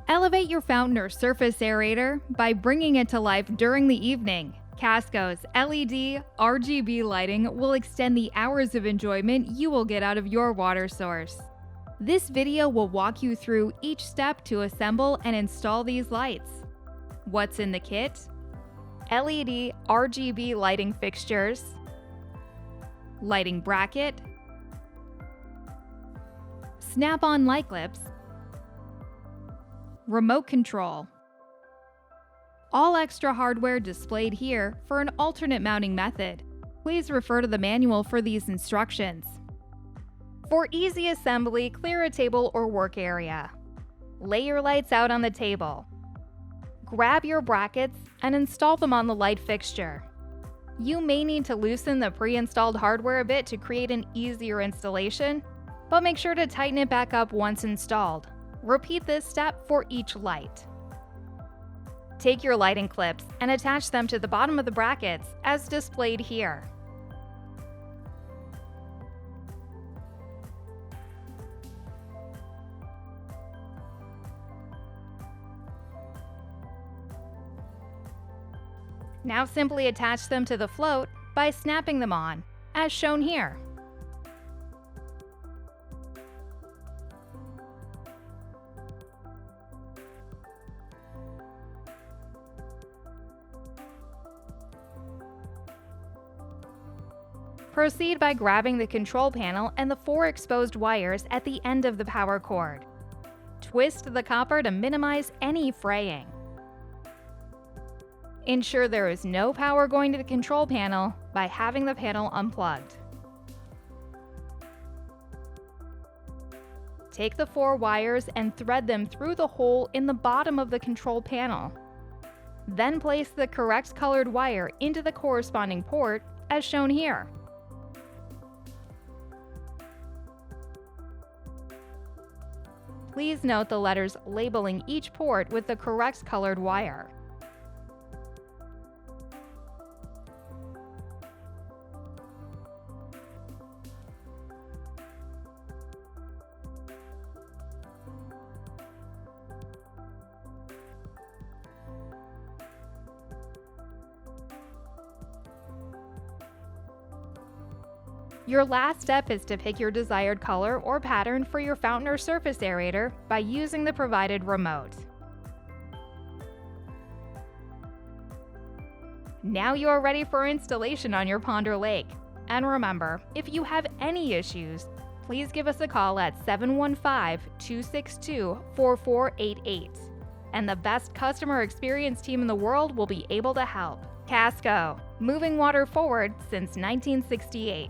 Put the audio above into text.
Elevate your fountain or surface aerator by bringing it to life during the evening. Kasco's LED RGB lighting will extend the hours of enjoyment you will get out of your water source. This video will walk you through each step to assemble and install these lights. What's in the kit? LED RGB lighting fixtures, lighting bracket, snap-on light clips, remote control. All extra hardware displayed here for an alternate mounting method. Please refer to the manual for these instructions. For easy assembly, clear a table or work area. Lay your lights out on the table. Grab your brackets and install them on the light fixture. You may need to loosen the pre-installed hardware a bit to create an easier installation, but make sure to tighten it back up once installed. Repeat this step for each light. Take your lighting clips and attach them to the bottom of the brackets as displayed here. Now simply attach them to the float by snapping them on, as shown here. Proceed by grabbing the control panel and the 4 exposed wires at the end of the power cord. Twist the copper to minimize any fraying. Ensure there is no power going to the control panel by having the panel unplugged. Take the 4 wires and thread them through the hole in the bottom of the control panel. Then place the correct colored wire into the corresponding port, as shown here. Please note the letters labeling each port with the correct colored wire. Your last step is to pick your desired color or pattern for your fountain or surface aerator by using the provided remote. Now you are ready for installation on your pond or lake. And remember, if you have any issues, please give us a call at 715-262-4488. And the best customer experience team in the world will be able to help. Kasco, moving water forward since 1968.